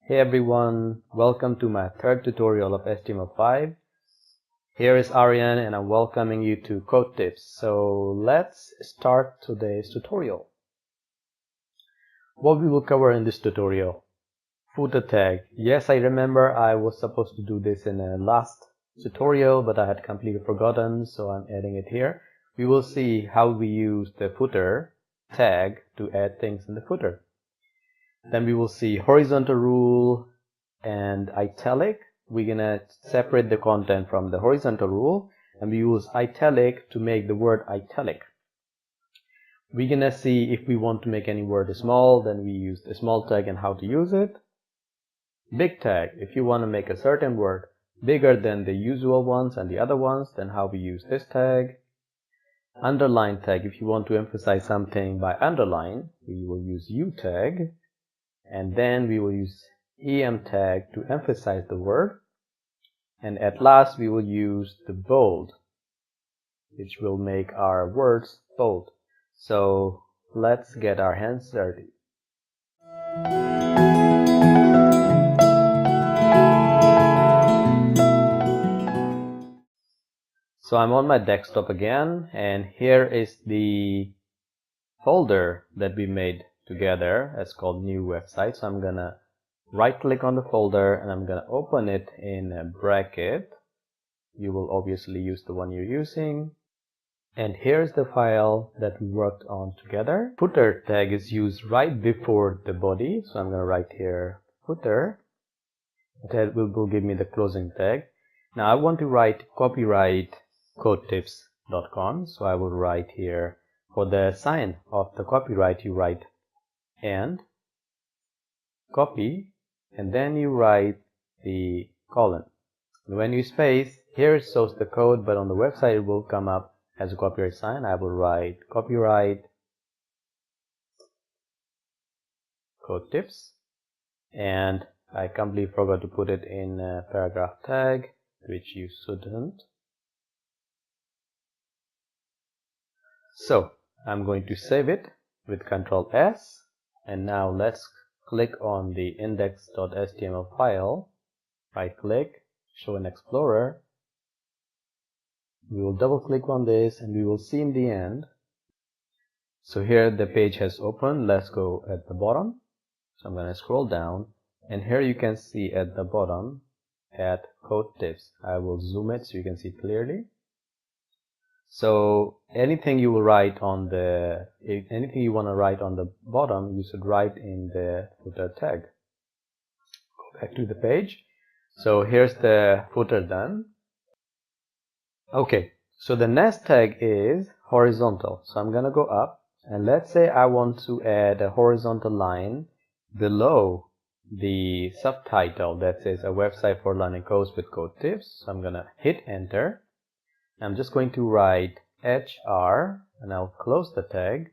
Hey everyone, welcome to my third tutorial of HTML5. Here is Aryan and I'm welcoming you to CodeTips. So let's start today's tutorial. What we will cover in this tutorial: footer tag. Yes, I remember I was supposed to do this in a last tutorial, but I had completely forgotten, so I'm adding it here. We will see how we use the footer tag to add things in the footer. Then we will see horizontal rule and italic. We're gonna separate the content from the horizontal rule, and we use italic to make the word italic. We're gonna see if we want to make any word small, then we use the small tag and how to use it. Big tag, if you want to make a certain word bigger than the usual ones and the other ones, then how we use this tag. Underline tag, if you want to emphasize something by underline, we will use U tag. And then we will use em tag to emphasize the word. And at last we will use the bold, which will make our words bold. So let's get our hands dirty. So I'm on my desktop again, and here is the folder that we made together. It's called new website. So I'm gonna right click on the folder and I'm gonna open it in a bracket. You will obviously use the one you're using. And here's the file that we worked on together. Footer tag is used right before the body, so I'm gonna write here footer. That will give me the closing tag. Now I want to write copyright codetips.com, so I will write here, for the sign of the copyright you write and copy, and then you write the colon. When you space, here it shows the code, but on the website it will come up as a copyright sign. I will write copyright CodeTips, and I completely forgot to put it in a paragraph tag, which you shouldn't. So I'm going to save it with Ctrl S, and now let's click on the index.html file, right click, show in Explorer. We will double click on this and we will see in the end. So here the page has opened. Let's go at the bottom. So I'm going to scroll down, and here you can see at the bottom at CodeTips. I will zoom it so you can see clearly. So anything you will write on the, anything you want to write on the bottom, you should write in the footer tag. Go back to the page. So here's the footer done. Okay, so the next tag is horizontal. So I'm gonna go up, and let's say I want to add a horizontal line below the subtitle that says a website for learning codes with CodeTips. So I'm gonna hit enter. I'm just going to write HR, and I'll close the tag.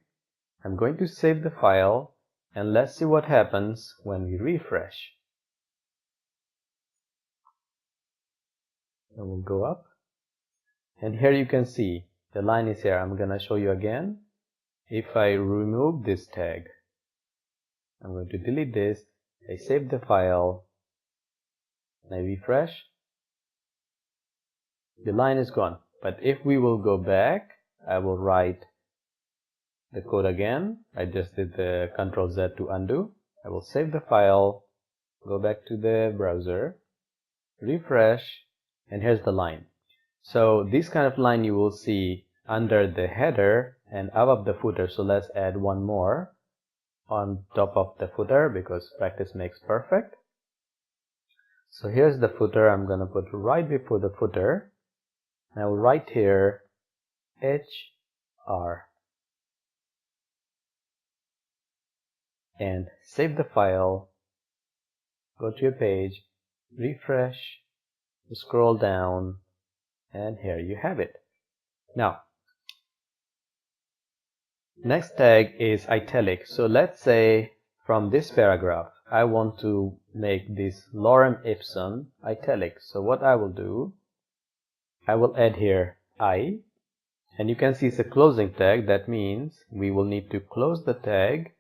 I'm going to save the file, and let's see what happens when we refresh. And we'll go up. And here you can see the line is here. I'm gonna show you again. If I remove this tag, I'm going to delete this. I save the file and I refresh. The line is gone. But if we will go back, I will write the code again. I just did the Ctrl Z to undo. I will save the file, go back to the browser, refresh, and here's the line. So this kind of line you will see under the header and above the footer. So let's add one more on top of the footer, because practice makes perfect. So here's the footer. I'm gonna put right before the footer. I will write here HR and save the file, go to your page, refresh, scroll down, and here you have it. Now next tag is italic. So let's say from this paragraph I want to make this lorem ipsum italic. So what I will do, I will add here I, and you can see it's a closing tag. That means we will need to close the tag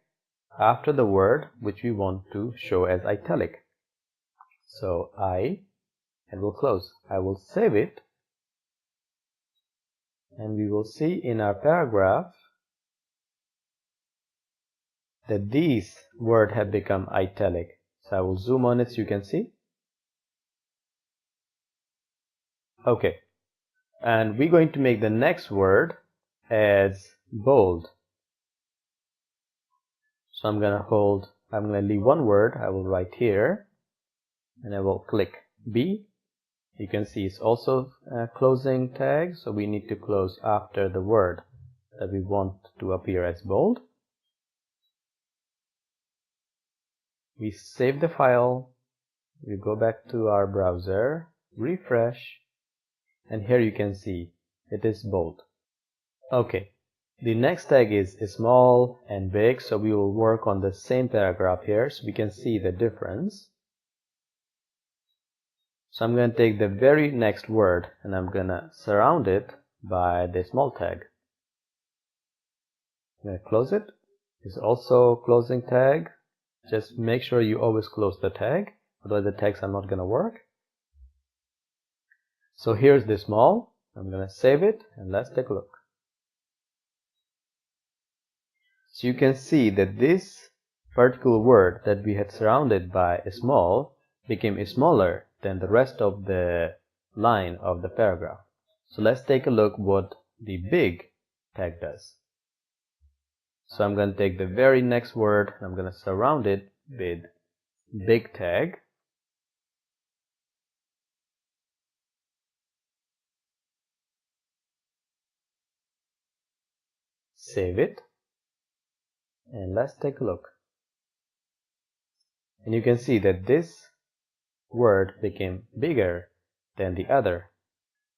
after the word which we want to show as italic. So and we'll close. I will save it, and we will see in our paragraph that these words have become italic. So I will zoom on it so you can see. Okay, and we're going to make the next word as bold. So I'm gonna leave one word. I will write here, and I will click B. You can see it's also a closing tag, so we need to close after the word that we want to appear as bold. We save the file, we go back to our browser, refresh, and here you can see it is bold. Okay, the next tag is small and big, so we will work on the same paragraph here so we can see the difference. So I'm going to take the very next word and I'm going to surround it by the small tag. I'm going to close it. It's also closing tag. Just make sure you always close the tag, otherwise the tags are not going to work. So here's the small. I'm going to save it and let's take a look. So you can see that this particular word that we had surrounded by a small became smaller than the rest of the line of the paragraph. So let's take a look what the big tag does. So I'm going to take the very next word and I'm going to surround it with big tag. Save it. And let's take a look. And you can see that this word became bigger than the other.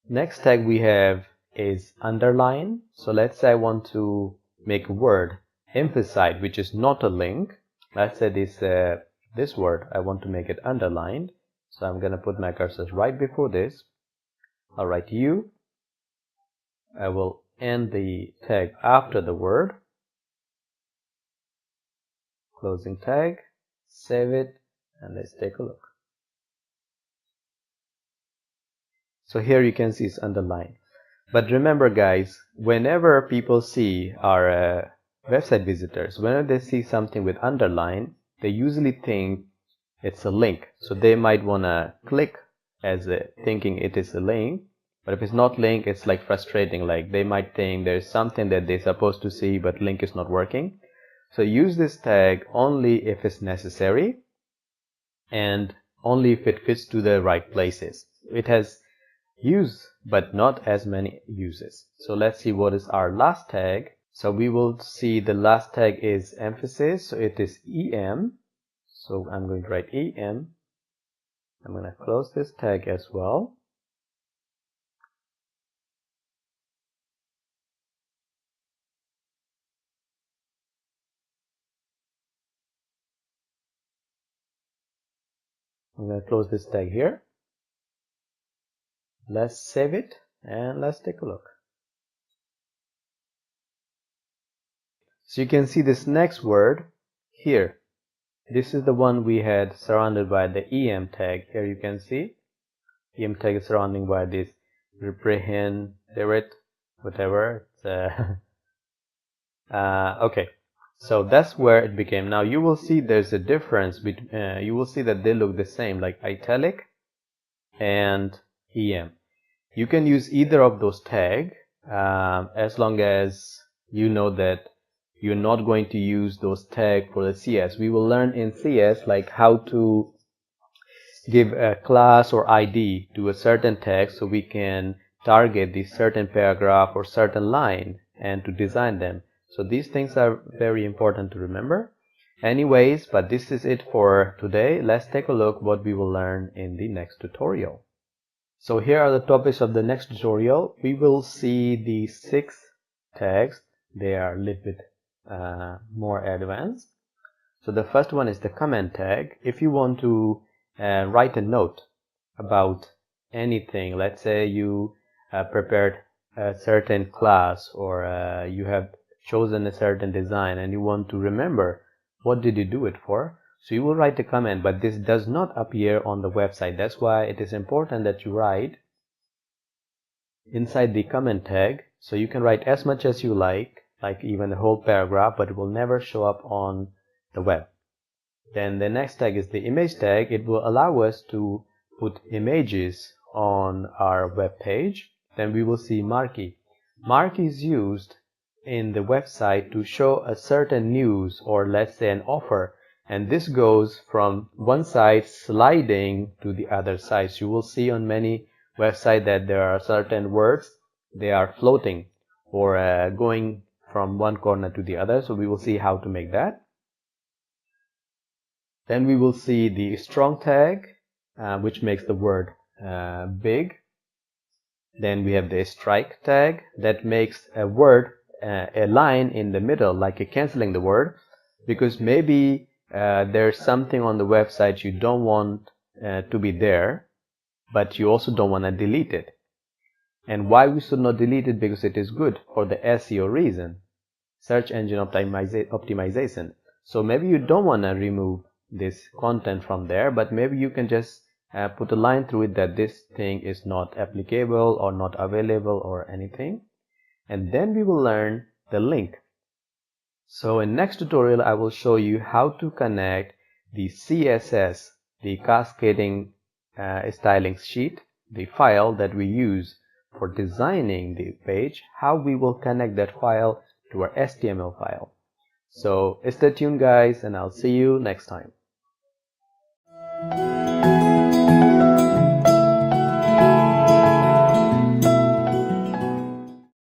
Next tag we have is underline. So let's say I want to make a word emphasize, which is not a link. Let's say this word, I want to make it underlined. So I'm going to put my cursor right before this. I'll write U. I will end the tag after the word. Closing tag. Save it. And let's take a look. So here you can see it's underlined. But remember guys, whenever people see our website visitors, whenever they see something with underline, they usually think it's a link. So they might want to click as thinking it is a link. But if it's not link, it's like frustrating. Like they might think there's something that they're supposed to see, but link is not working. So use this tag only if it's necessary and only if it fits to the right places. It has use but not as many uses. So let's see what is our last tag. So we will see the last tag is emphasis, so it is EM. So I'm going to write EM. I'm going to close this tag as well. I'm going to close this tag here. Let's save it and let's take a look. So you can see this next word here. This is the one we had surrounded by the EM tag. Here you can see EM tag is surrounding by this reprehend, whatever. Okay, so that's where it became. Now you will see there's a difference between. You will see that they look the same, like italic and EM. You can use either of those tags as long as you know that you're not going to use those tags for the CS. We will learn in CS like how to give a class or ID to a certain tag so we can target the certain paragraph or certain line and to design them. So these things are very important to remember. Anyways, but this is it for today. Let's take a look what we will learn in the next tutorial. So here are the topics of the next tutorial. We will see the 6 tags. They are a little bit more advanced. So the first one is the comment tag. If you want to write a note about anything, let's say you prepared a certain class or you have chosen a certain design and you want to remember what did you do it for. So you will write a comment, but this does not appear on the website. That's why it is important that you write inside the comment tag. So you can write as much as you like even the whole paragraph, but it will never show up on the web. Then the next tag is the image tag. It will allow us to put images on our web page. Then we will see marquee. Marquee is used in the website to show a certain news, or let's say an offer, and this goes from one side sliding to the other side. So you will see on many websites that there are certain words, they are floating or going from one corner to the other. So we will see how to make that. Then we will see the strong tag, which makes the word big. Then we have the strike tag that makes a word, a line in the middle, like you're canceling the word, because maybe there's something on the website you don't want to be there, but you also don't want to delete it. And why we should not delete it? Because it is good for the SEO reason, search engine optimization. So maybe you don't want to remove this content from there, but maybe you can just put a line through it that this thing is not applicable or not available or anything. And then we will learn the link. So in next tutorial I will show you how to connect the CSS, the cascading styling sheet, the file that we use for designing the page, how we will connect that file to our HTML file. So stay tuned guys, and I'll see you next time.